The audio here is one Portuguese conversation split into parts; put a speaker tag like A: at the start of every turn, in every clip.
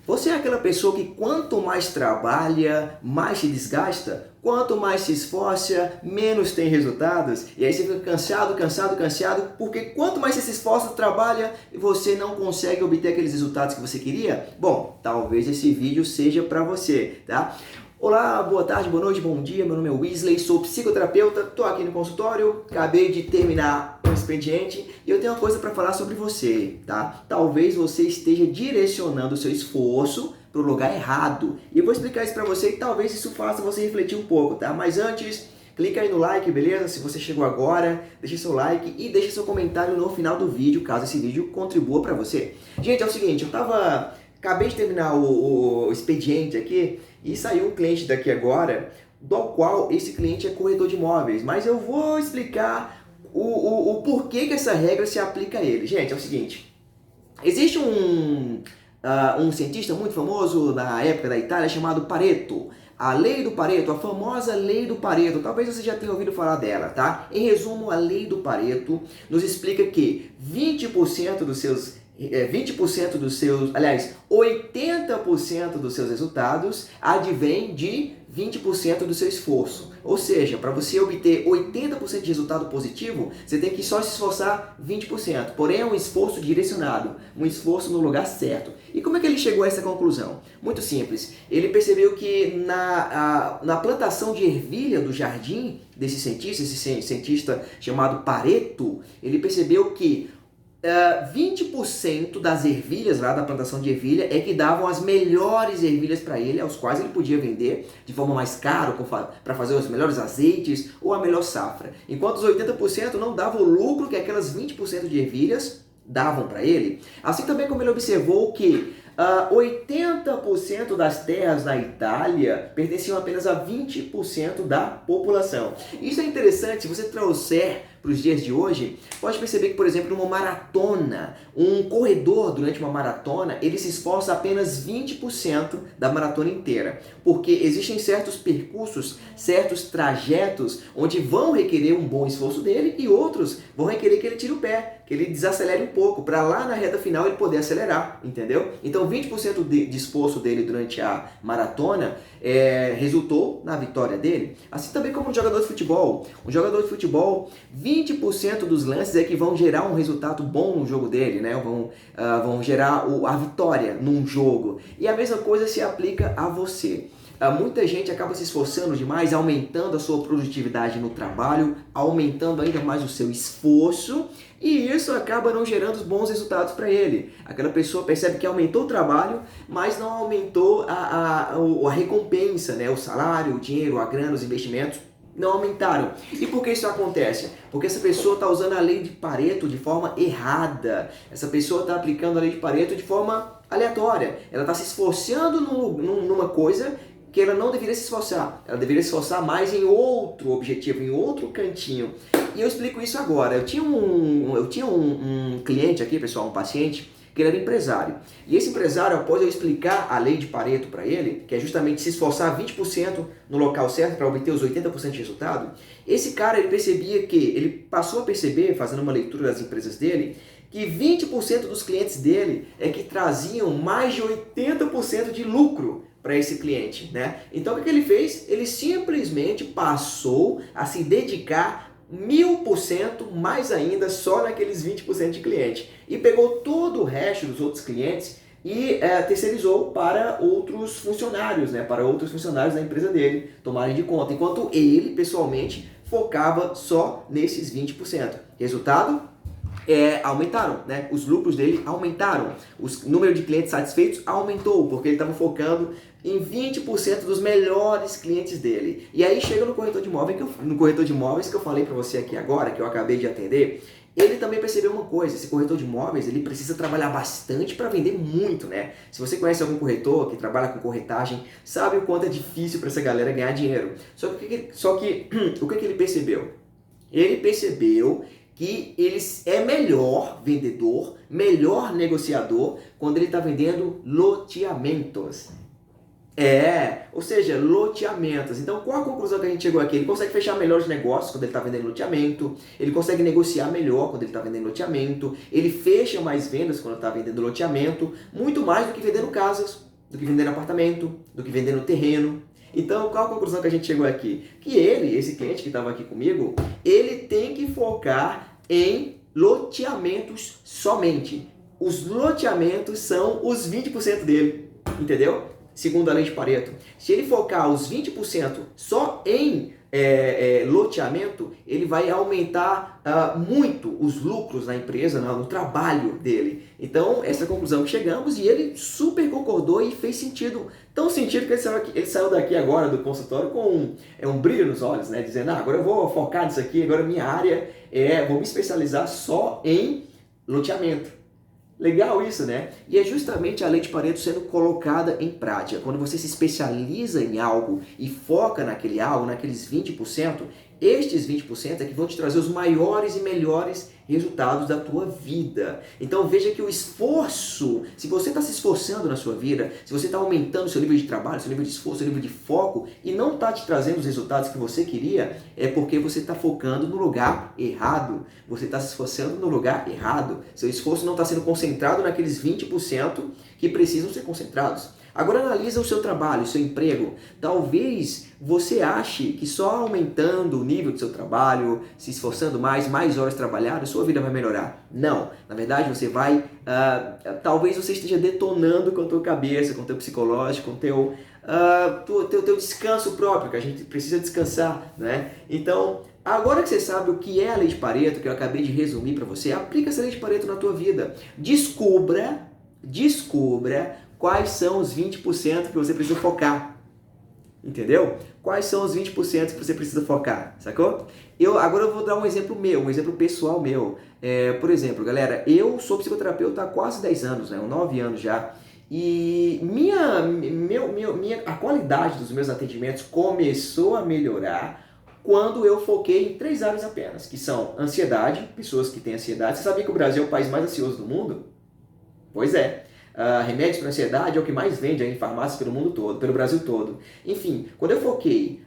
A: Você é aquela pessoa que quanto mais trabalha, mais se desgasta? Quanto mais se esforça, menos tem resultados? E aí você fica cansado, porque quanto mais você se esforça, trabalha, você não consegue obter aqueles resultados que você queria? Bom, talvez esse vídeo seja para você, tá? Olá, boa tarde, boa noite, bom dia, meu nome é Wesley, sou psicoterapeuta, estou aqui no consultório, acabei de terminar um expediente e eu tenho uma coisa para falar sobre você, tá? Talvez você esteja direcionando o seu esforço para o lugar errado e eu vou explicar isso para você e talvez isso faça você refletir um pouco, tá? Mas antes, clica aí no like, beleza? Se você chegou agora, deixe seu like e deixe seu comentário no final do vídeo, caso esse vídeo contribua para você. Gente, é o seguinte, acabei de terminar o expediente aqui e saiu um cliente daqui agora, do qual esse cliente é corretor de imóveis, mas eu vou explicar o porquê que essa regra se aplica a ele. Gente, é o seguinte, existe um cientista muito famoso na época da Itália chamado Pareto. A lei do Pareto, a famosa lei do Pareto, talvez você já tenha ouvido falar dela, tá? Em resumo, a lei do Pareto nos explica que 80% dos seus, aliás, 80% dos seus resultados advém de 20% do seu esforço. Ou seja, para você obter 80% de resultado positivo, você tem que só se esforçar 20%. Porém, é um esforço direcionado, um esforço no lugar certo. E como é que ele chegou a essa conclusão? Muito simples. Ele percebeu que na plantação de ervilha do jardim desse cientista chamado Pareto, ele percebeu que 20% das ervilhas lá da plantação de ervilha é que davam as melhores ervilhas para ele, aos quais ele podia vender de forma mais cara para fazer os melhores azeites ou a melhor safra. Enquanto os 80% não davam o lucro que aquelas 20% de ervilhas davam para ele. Assim também como ele observou que 80% das terras na Itália pertenciam apenas a 20% da população. Isso é interessante, se você trouxer para os dias de hoje, pode perceber que, por exemplo, numa maratona, um corredor durante uma maratona, ele se esforça apenas 20% da maratona inteira, porque existem certos percursos, certos trajetos, onde vão requerer um bom esforço dele e outros vão requerer que ele tire o pé, que ele desacelere um pouco, para lá na reta final ele poder acelerar, entendeu? Então 20% de esforço dele durante a maratona resultou na vitória dele. Assim também como um jogador de futebol. Um jogador de futebol, 20% dos lances é que vão gerar um resultado bom no jogo dele, né? Vão gerar a vitória num jogo. E a mesma coisa se aplica a você. Muita gente acaba se esforçando demais, aumentando a sua produtividade no trabalho, aumentando ainda mais o seu esforço, e isso acaba não gerando bons resultados para ele. Aquela pessoa percebe que aumentou o trabalho, mas não aumentou a recompensa, né? O salário, o dinheiro, a grana, os investimentos não aumentaram. E por que isso acontece? Porque essa pessoa está usando a lei de Pareto de forma errada. Essa pessoa está aplicando a lei de Pareto de forma aleatória. Ela está se esforçando numa coisa que ela não deveria se esforçar. Ela deveria se esforçar mais em outro objetivo, em outro cantinho. E eu explico isso agora. Eu tinha um cliente aqui, pessoal, um paciente, que ele era empresário. E esse empresário, após eu explicar a lei de Pareto para ele, que é justamente se esforçar 20% no local certo para obter os 80% de resultado, esse cara ele passou a perceber, fazendo uma leitura das empresas dele, que 20% dos clientes dele é que traziam mais de 80% de lucro para esse cliente, né? Então o que ele fez? Ele simplesmente passou a se dedicar 1000% mais ainda só naqueles 20% de cliente e pegou todo o resto dos outros clientes e terceirizou para outros funcionários, né? Para outros funcionários da empresa dele tomarem de conta, enquanto ele pessoalmente focava só nesses 20%. Resultado? Aumentaram, né? Os lucros dele aumentaram, o número de clientes satisfeitos aumentou, porque ele estava focando em 20% dos melhores clientes dele. E aí chega no corretor de imóveis que eu falei para você aqui agora, que eu acabei de atender, ele também percebeu uma coisa: esse corretor de imóveis ele precisa trabalhar bastante para vender muito, né? Se você conhece algum corretor que trabalha com corretagem, sabe o quanto é difícil para essa galera ganhar dinheiro. Só que o que ele percebeu? Ele percebeu que ele é melhor vendedor, melhor negociador quando ele está vendendo loteamentos. Ou seja, loteamentos. Então, qual a conclusão que a gente chegou aqui? Ele consegue fechar melhores negócios quando ele está vendendo loteamento, ele consegue negociar melhor quando ele está vendendo loteamento, ele fecha mais vendas quando está vendendo loteamento, muito mais do que vendendo casas. do que vender no apartamento, do que vender no terreno. Então, qual a conclusão que a gente chegou aqui? Que ele, esse cliente que estava aqui comigo, ele tem que focar em loteamentos somente. Os loteamentos são os 20% dele, entendeu? Segundo a lei de Pareto. Se ele focar os 20% só em loteamento, ele vai aumentar muito os lucros na empresa, no trabalho dele. Então, essa é a conclusão que chegamos e ele super concordou e fez sentido. Tão sentido que ele saiu daqui agora do consultório com um brilho nos olhos, né? Dizendo, agora eu vou focar nisso aqui, agora minha área vou me especializar só em loteamento. Legal isso, né? E é justamente a lei de Pareto sendo colocada em prática. Quando você se especializa em algo e foca naquele algo, naqueles 20%, estes 20% é que vão te trazer os maiores e melhores resultados da tua vida. Então veja que o esforço, se você está se esforçando na sua vida, se você está aumentando seu nível de trabalho, seu nível de esforço, seu nível de foco e não está te trazendo os resultados que você queria, é porque você está focando no lugar errado. Você está se esforçando no lugar errado. Seu esforço não está sendo concentrado naqueles 20% que precisam ser concentrados. Agora analisa o seu trabalho, o seu emprego. Talvez você ache que só aumentando o nível do seu trabalho, se esforçando mais horas trabalhadas, sua vida vai melhorar. Não. Na verdade, você vai... talvez você esteja detonando com a tua cabeça, com o teu psicológico, com o teu descanso próprio, que a gente precisa descansar, né? Então, agora que você sabe o que é a lei de Pareto, que eu acabei de resumir para você, aplica essa lei de Pareto na tua vida. Descubra quais são os 20% que você precisa focar. Entendeu? Quais são os 20% que você precisa focar, sacou? Agora eu vou dar um exemplo meu, um exemplo pessoal meu. Por exemplo, galera, eu sou psicoterapeuta há quase 10 anos, né? 9 anos já. E a qualidade dos meus atendimentos começou a melhorar quando eu foquei em 3 áreas apenas, que são ansiedade, pessoas que têm ansiedade. Você sabia que o Brasil é o país mais ansioso do mundo? Pois é. Remédios para ansiedade é o que mais vende em farmácias pelo mundo todo, pelo Brasil todo. Enfim, quando eu foquei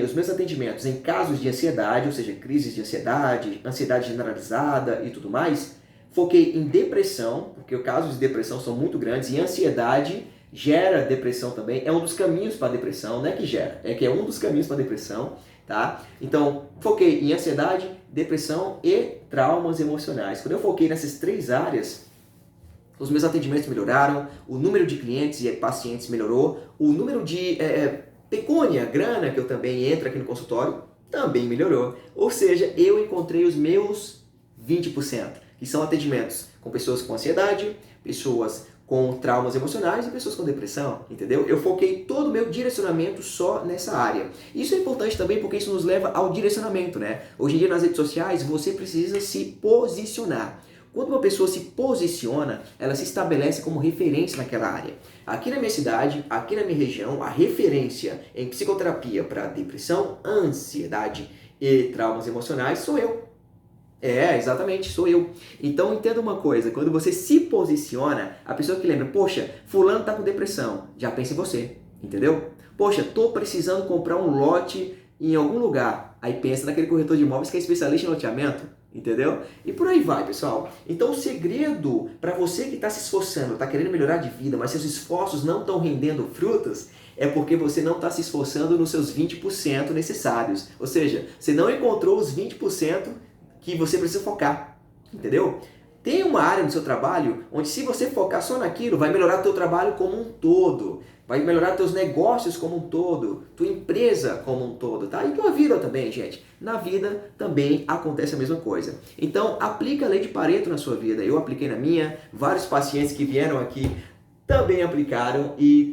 A: os meus atendimentos em casos de ansiedade, ou seja, crises de ansiedade generalizada e tudo mais, foquei em depressão, porque os casos de depressão são muito grandes, e ansiedade gera depressão também, é um dos caminhos para a depressão, não é que gera, é que é um dos caminhos para a depressão, tá? Então, foquei em ansiedade, depressão e traumas emocionais. Quando eu foquei nessas 3 áreas, os meus atendimentos melhoraram, o número de clientes e pacientes melhorou, o número de pecúnia, grana, que eu também entro aqui no consultório, também melhorou. Ou seja, eu encontrei os meus 20%, que são atendimentos com pessoas com ansiedade, pessoas com traumas emocionais e pessoas com depressão, entendeu? Eu foquei todo o meu direcionamento só nessa área. Isso é importante também porque isso nos leva ao direcionamento, né? Hoje em dia nas redes sociais você precisa se posicionar. Quando uma pessoa se posiciona, ela se estabelece como referência naquela área. Aqui na minha cidade, aqui na minha região, a referência em psicoterapia para depressão, ansiedade e traumas emocionais sou eu. Exatamente, sou eu. Então entenda uma coisa, quando você se posiciona, a pessoa que lembra, poxa, fulano tá com depressão, já pensa em você, entendeu? Poxa, tô precisando comprar um lote em algum lugar, aí pensa naquele corretor de imóveis que é especialista em loteamento, entendeu? E por aí vai, pessoal. Então o segredo para você que está se esforçando, está querendo melhorar de vida, mas seus esforços não estão rendendo frutos, é porque você não está se esforçando nos seus 20% necessários. Ou seja, você não encontrou os 20% que você precisa focar, entendeu? Tem uma área no seu trabalho onde se você focar só naquilo, vai melhorar o teu trabalho como um todo, vai melhorar teus negócios como um todo, tua empresa como um todo, tá? E tua vida também, gente. Na vida também acontece a mesma coisa. Então, aplica a lei de Pareto na sua vida. Eu apliquei na minha, vários pacientes que vieram aqui também aplicaram e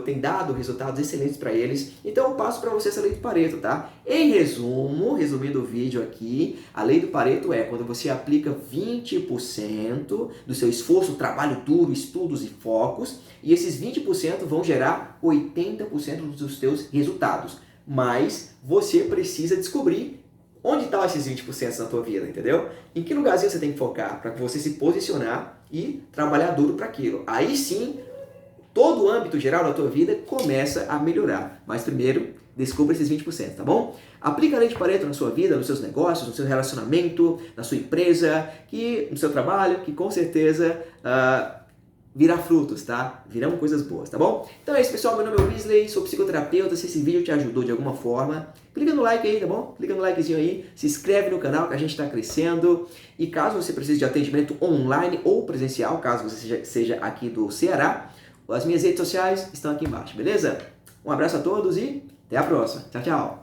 A: tem dado resultados excelentes para eles. Então eu passo para você essa lei do Pareto, tá? Em resumo, resumindo o vídeo aqui, a lei do Pareto é quando você aplica 20% do seu esforço, trabalho duro, estudos e focos, e esses 20% vão gerar 80% dos teus resultados. Mas você precisa descobrir onde estão esses 20% na tua vida, entendeu? Em que lugarzinho você tem que focar para você se posicionar e trabalhar duro para aquilo. Aí sim, todo o âmbito geral da tua vida começa a melhorar. Mas primeiro, descubra esses 20%, tá bom? Aplica a lei de Pareto na sua vida, nos seus negócios, no seu relacionamento, na sua empresa, no seu trabalho, que com certeza virar frutos, tá? Virão coisas boas, tá bom? Então é isso, pessoal. Meu nome é Wesley, sou psicoterapeuta. Se esse vídeo te ajudou de alguma forma, clica no like aí, tá bom? Clica no likezinho aí, se inscreve no canal que a gente está crescendo. E caso você precise de atendimento online ou presencial, caso você seja aqui do Ceará, as minhas redes sociais estão aqui embaixo, beleza? Um abraço a todos e até a próxima. Tchau, tchau!